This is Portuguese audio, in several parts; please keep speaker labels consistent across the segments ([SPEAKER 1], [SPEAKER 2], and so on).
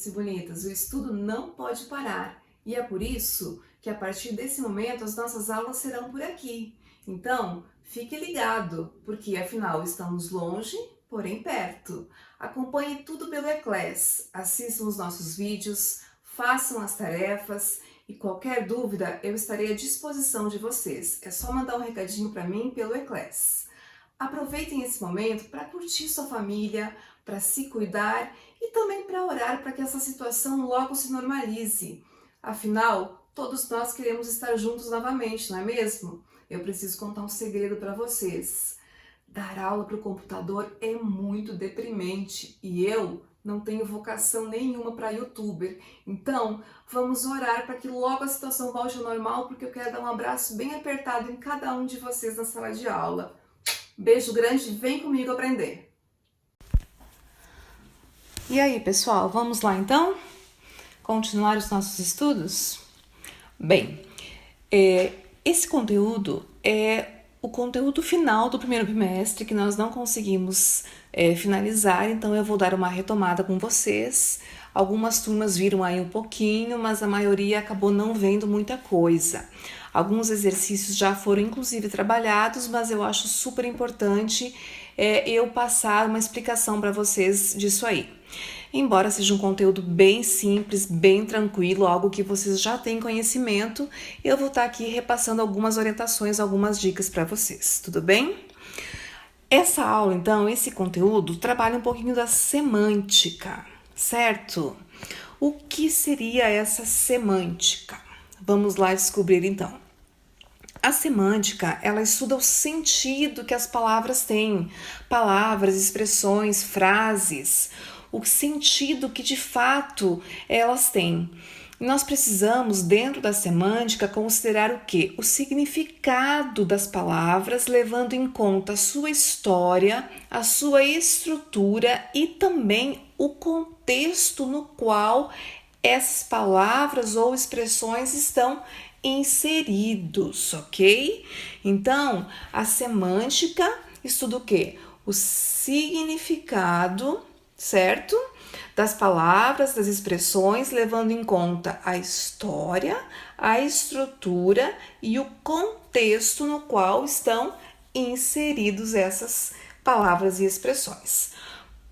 [SPEAKER 1] e bonitas, o estudo não pode parar e é por isso que a partir desse momento as nossas aulas serão por aqui. Então, fique ligado, porque afinal estamos longe, porém perto. Acompanhe tudo pelo Eclass, assistam os nossos vídeos, façam as tarefas e qualquer dúvida eu estarei à disposição de vocês. É só mandar um recadinho para mim pelo Eclass. Aproveitem esse momento para curtir sua família, para se cuidar e também para orar para que essa situação logo se normalize. Afinal, todos nós queremos estar juntos novamente, não é mesmo? Eu preciso contar um segredo para vocês. Dar aula para o computador é muito deprimente e eu não tenho vocação nenhuma para youtuber. Então, vamos orar para que logo a situação volte ao normal, porque eu quero dar um abraço bem apertado em cada um de vocês na sala de aula. Beijo grande, vem comigo aprender! E aí, pessoal, vamos lá então? Continuar os nossos estudos? Bem, esse conteúdo é o conteúdo final do primeiro bimestre que nós não conseguimos finalizar, então eu vou dar uma retomada com vocês. Algumas turmas viram aí um pouquinho, mas a maioria acabou não vendo muita coisa. Alguns exercícios já foram inclusive trabalhados, mas eu acho super importante eu passar uma explicação para vocês disso aí. Embora seja um conteúdo bem simples, bem tranquilo, algo que vocês já têm conhecimento, eu vou estar aqui repassando algumas orientações, algumas dicas para vocês, tudo bem? Essa aula, então, esse conteúdo, trabalha um pouquinho da semântica, certo? O que seria essa semântica? Vamos lá descobrir, então. A semântica, ela estuda o sentido que as palavras têm, palavras, expressões, frases, o sentido que de fato elas têm. Nós precisamos, dentro da semântica, considerar o quê? O significado das palavras, levando em conta a sua história, a sua estrutura e também o contexto no qual essas palavras ou expressões estão inseridos, ok? Então, a semântica estuda o quê? O significado, certo? Das palavras, das expressões, levando em conta a história, a estrutura e o contexto no qual estão inseridos essas palavras e expressões.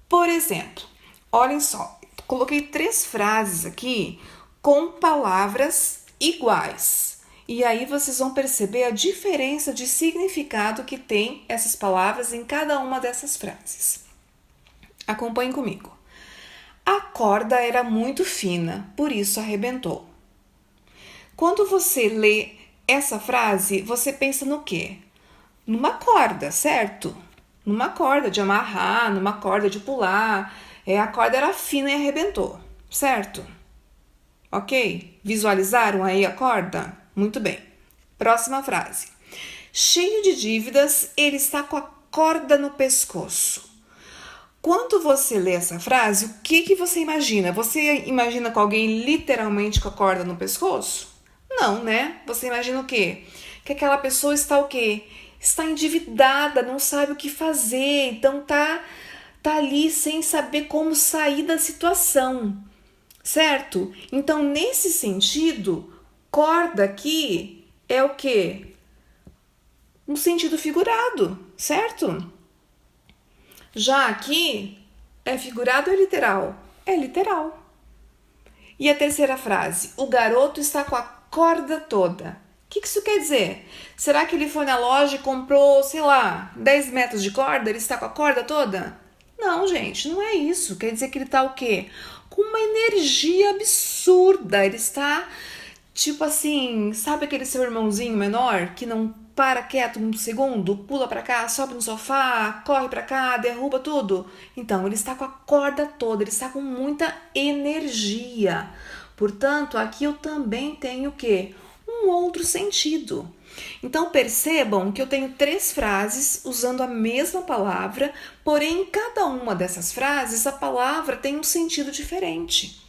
[SPEAKER 1] Por exemplo, olhem só, coloquei 3 frases aqui com palavras iguais. E aí vocês vão perceber a diferença de significado que tem essas palavras em cada uma dessas frases. Acompanhem comigo. A corda era muito fina, por isso arrebentou. Quando você lê essa frase, você pensa no quê? Numa corda, certo? Numa corda de amarrar, numa corda de pular. A corda era fina e arrebentou, certo? Ok? Visualizaram aí a corda? Muito bem. Próxima frase. Cheio de dívidas, ele está com a corda no pescoço. Quando você lê essa frase, o que você imagina? Você imagina com alguém literalmente com a corda no pescoço? Não, né? Você imagina o quê? Que aquela pessoa está o quê? Está endividada, não sabe o que fazer, então tá ali sem saber como sair da situação. Certo? Então, nesse sentido, corda aqui é o quê? Um sentido figurado, certo? Já aqui, é figurado ou é literal? É literal. E a terceira frase, o garoto está com a corda toda. O que isso quer dizer? Será que ele foi na loja e comprou, sei lá, 10 metros de corda? Ele está com a corda toda? Não, gente, não é isso. Quer dizer que ele está o quê? Com uma energia absurda. Ele está, tipo assim, sabe aquele seu irmãozinho menor que não para quieto um segundo, pula para cá, sobe no sofá, corre para cá, derruba tudo? Então, ele está com a corda toda, ele está com muita energia. Portanto, aqui eu também tenho o quê? Um outro sentido. Então, percebam que eu tenho 3 frases usando a mesma palavra, porém, em cada uma dessas frases, a palavra tem um sentido diferente.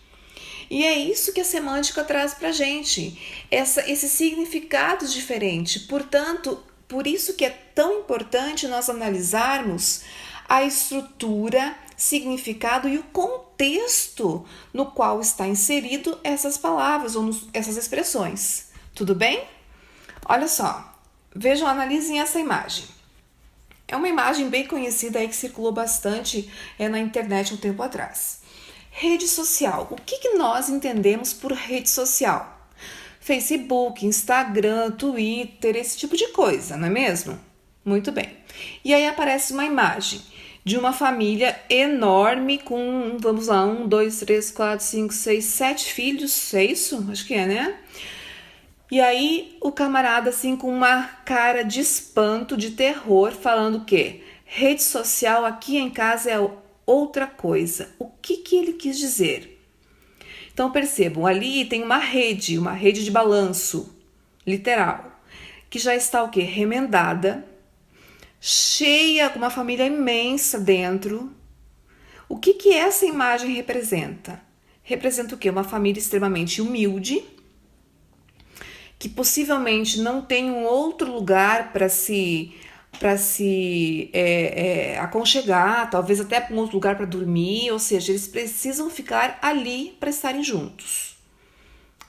[SPEAKER 1] E é isso que a semântica traz pra gente, esses significados diferentes. Portanto, por isso que é tão importante nós analisarmos a estrutura significado e o contexto no qual está inserido essas palavras ou essas expressões. Tudo bem? Olha só, vejam, analisem essa imagem. É uma imagem bem conhecida aí que circulou bastante na internet um tempo atrás. Rede social. O que nós entendemos por rede social? Facebook, Instagram, Twitter, esse tipo de coisa, não é mesmo? Muito bem. E aí aparece uma imagem de uma família enorme com, vamos lá, 1, 2, 3, 4, 5, 6, 7 filhos, é isso? Acho que é, né? E aí o camarada assim com uma cara de espanto, de terror, falando o quê? Rede social aqui em casa é outra coisa. O que ele quis dizer? Então percebam, ali tem uma rede de balanço, literal, que já está o quê? Remendada, cheia, com uma família imensa dentro. O que essa imagem representa? Representa o quê? Uma família extremamente humilde, que possivelmente não tem um outro lugar para se aconchegar, talvez até um outro lugar para dormir, ou seja, eles precisam ficar ali para estarem juntos,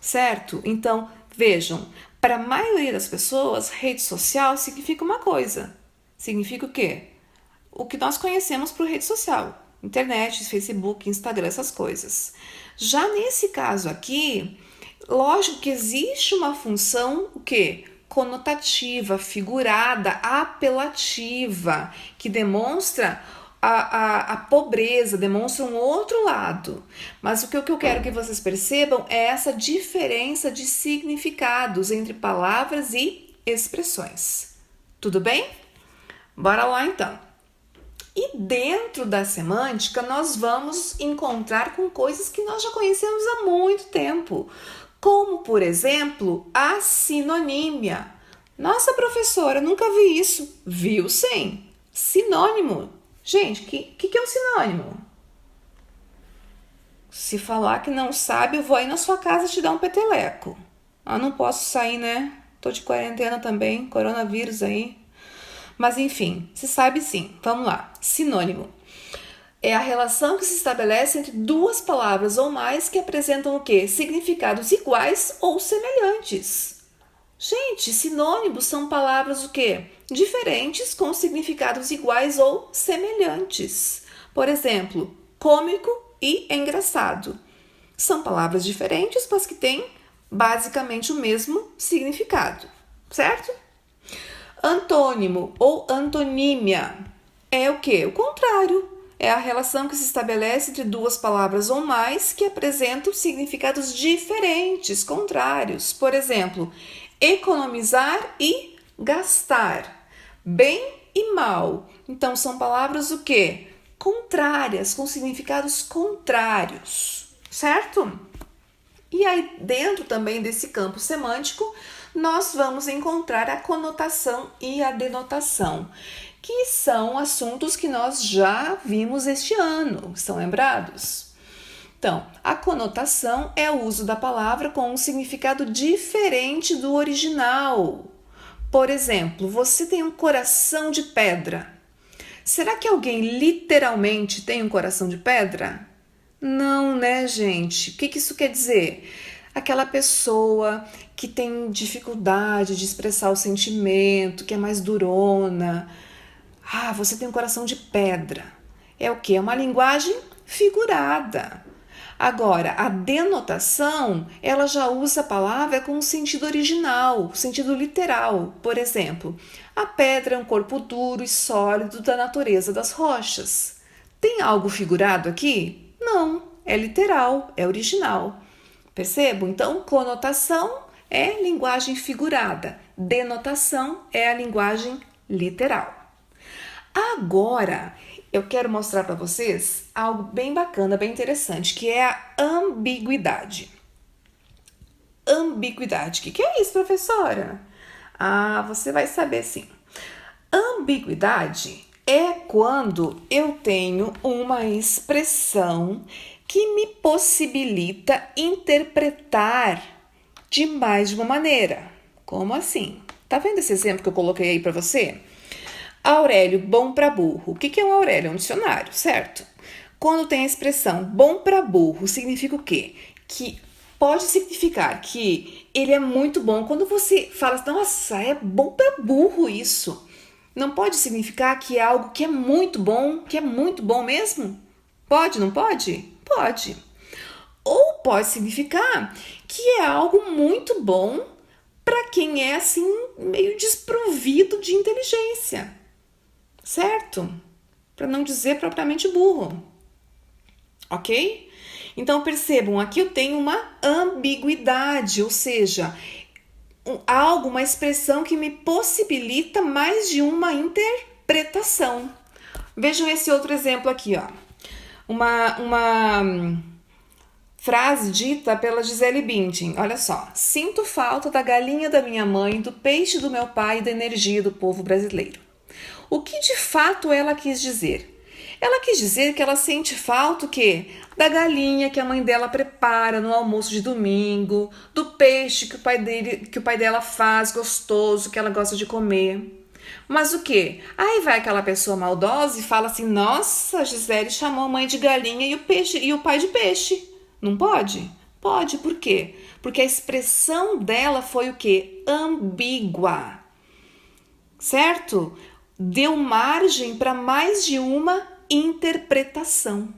[SPEAKER 1] certo? Então, vejam, para a maioria das pessoas, rede social significa uma coisa. Significa o quê? O que nós conhecemos por rede social, internet, Facebook, Instagram, essas coisas. Já nesse caso aqui, lógico que existe uma função, o quê? Conotativa, figurada, apelativa, que demonstra a pobreza, demonstra um outro lado. Mas o que eu quero que vocês percebam é essa diferença de significados entre palavras e expressões. Tudo bem? Bora lá então. E dentro da semântica, nós vamos encontrar com coisas que nós já conhecemos há muito tempo, como, por exemplo, a sinonímia. Nossa, professora, nunca vi isso. Viu sim. Sinônimo. Gente, o que é um sinônimo? Se falar que não sabe, eu vou aí na sua casa te dar um peteleco. Ah, não posso sair, né? Tô de quarentena também, coronavírus aí. Mas enfim, se sabe sim. Vamos lá. Sinônimo é a relação que se estabelece entre duas palavras ou mais que apresentam o quê? Significados iguais ou semelhantes. Gente, sinônimos são palavras o quê? Diferentes com significados iguais ou semelhantes. Por exemplo, cômico e engraçado. São palavras diferentes, mas que têm basicamente o mesmo significado, certo? Antônimo ou antonímia é o quê? O contrário. É a relação que se estabelece entre duas palavras ou mais que apresentam significados diferentes, contrários. Por exemplo, economizar e gastar. Bem e mal. Então, são palavras o quê? Contrárias, com significados contrários, certo? E aí, dentro também desse campo semântico, nós vamos encontrar a conotação e a denotação, que são assuntos que nós já vimos este ano, estão lembrados? Então, a conotação é o uso da palavra com um significado diferente do original. Por exemplo, você tem um coração de pedra. Será que alguém literalmente tem um coração de pedra? Não, né, gente? O que isso quer dizer? Aquela pessoa que tem dificuldade de expressar o sentimento, que é mais durona. Ah, você tem um coração de pedra. É o quê? É uma linguagem figurada. Agora, a denotação, ela já usa a palavra com o sentido original, sentido literal. Por exemplo, a pedra é um corpo duro e sólido da natureza das rochas. Tem algo figurado aqui? Não, é literal, é original. Percebam? Então, conotação é linguagem figurada, denotação é a linguagem literal. Agora, eu quero mostrar para vocês algo bem bacana, bem interessante, que é a ambiguidade. Ambiguidade. O que é isso, professora? Ah, você vai saber sim. Ambiguidade é quando eu tenho uma expressão que me possibilita interpretar de mais de uma maneira. Como assim? Tá vendo esse exemplo que eu coloquei aí para você? Aurélio, bom para burro. O que é um Aurélio? É um dicionário, certo? Quando tem a expressão bom para burro, significa o quê? Que pode significar que ele é muito bom. Quando você fala, nossa, é bom para burro isso. Não pode significar que é algo que é muito bom mesmo? Pode, não pode? Pode. Ou pode significar que é algo muito bom para quem é assim meio desprovido de inteligência, certo? Para não dizer propriamente burro, ok? Então percebam, aqui eu tenho uma ambiguidade, ou seja, uma expressão que me possibilita mais de uma interpretação. Vejam esse outro exemplo aqui, ó. Uma frase dita pela Gisele Bündchen. Olha só. Sinto falta da galinha da minha mãe, do peixe do meu pai e da energia do povo brasileiro. O que de fato ela quis dizer? Ela quis dizer que ela sente falta o quê? Da galinha que a mãe dela prepara no almoço de domingo, do peixe que o pai dela faz gostoso, que ela gosta de comer. Mas o quê? Aí vai aquela pessoa maldosa e fala assim: nossa, a Gisele chamou a mãe de galinha e o pai de peixe. Não pode? Pode, por quê? Porque a expressão dela foi o quê? Ambígua. Certo? Deu margem para mais de uma interpretação.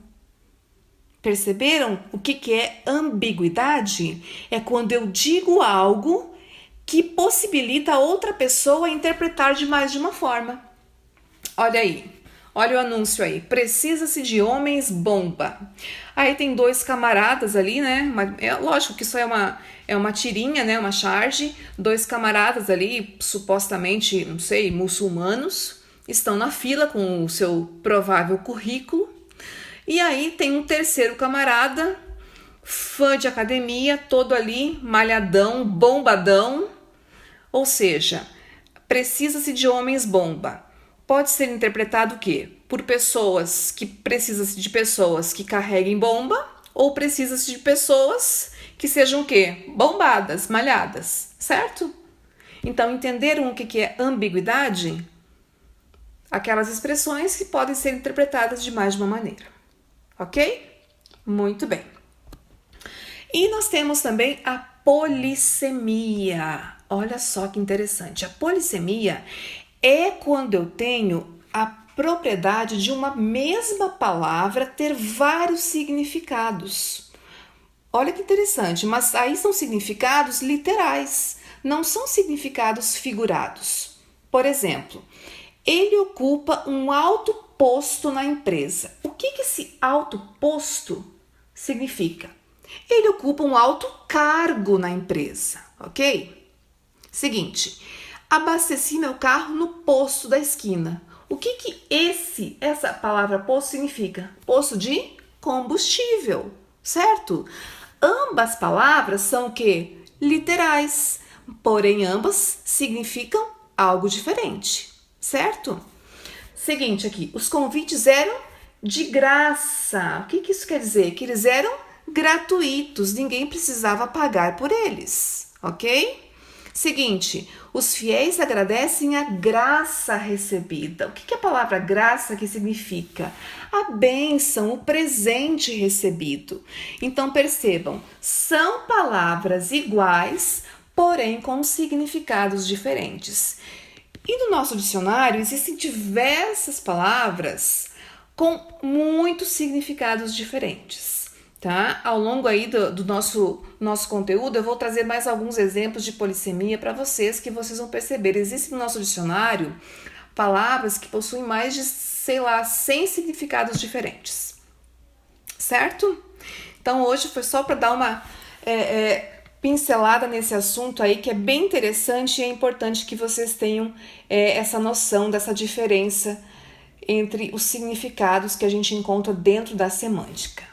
[SPEAKER 1] Perceberam o que é ambiguidade? É quando eu digo algo que possibilita a outra pessoa interpretar de mais de uma forma. Olha aí, olha o anúncio aí. Precisa-se de homens bomba. Aí tem dois camaradas ali, né? Lógico que isso é uma tirinha, né? Uma charge. Dois camaradas ali, supostamente, não sei, muçulmanos, estão na fila com o seu provável currículo. E aí tem um terceiro camarada, fã de academia, todo ali, malhadão, bombadão. Ou seja, precisa-se de homens bomba. Pode ser interpretado o quê? Por pessoas que precisa-se de pessoas que carreguem bomba, ou precisa-se de pessoas que sejam o quê? Bombadas, malhadas, certo? Então, entenderam o que é ambiguidade? Aquelas expressões que podem ser interpretadas de mais de uma maneira. Ok? Muito bem. E nós temos também a polissemia. Olha só que interessante. A polissemia é quando eu tenho a propriedade de uma mesma palavra ter vários significados. Olha que interessante, mas aí são significados literais, não são significados figurados. Por exemplo, ele ocupa um alto posto na empresa. O que esse alto posto significa? Ele ocupa um alto cargo na empresa, ok? Seguinte, abasteci meu carro no posto da esquina. O que essa palavra posto significa? Posto de combustível, certo? Ambas palavras são o quê? Literais, porém ambas significam algo diferente, certo? Seguinte aqui, os convites eram de graça. O que isso quer dizer? Que eles eram gratuitos, ninguém precisava pagar por eles, ok? Seguinte, os fiéis agradecem a graça recebida. O que a palavra graça aqui significa? A bênção, o presente recebido. Então percebam, são palavras iguais, porém com significados diferentes. E no nosso dicionário existem diversas palavras com muitos significados diferentes. Tá? Ao longo aí do nosso conteúdo, eu vou trazer mais alguns exemplos de polissemia para vocês, que vocês vão perceber. Existem no nosso dicionário palavras que possuem mais de, 100 significados diferentes. Certo? Então, hoje foi só para dar uma pincelada nesse assunto aí, que é bem interessante e é importante que vocês tenham essa noção dessa diferença entre os significados que a gente encontra dentro da semântica.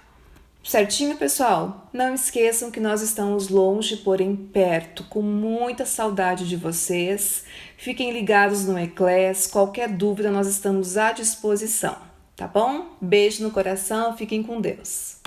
[SPEAKER 1] Certinho, pessoal? Não esqueçam que nós estamos longe, porém perto, com muita saudade de vocês. Fiquem ligados no Eclass, qualquer dúvida nós estamos à disposição, tá bom? Beijo no coração, fiquem com Deus.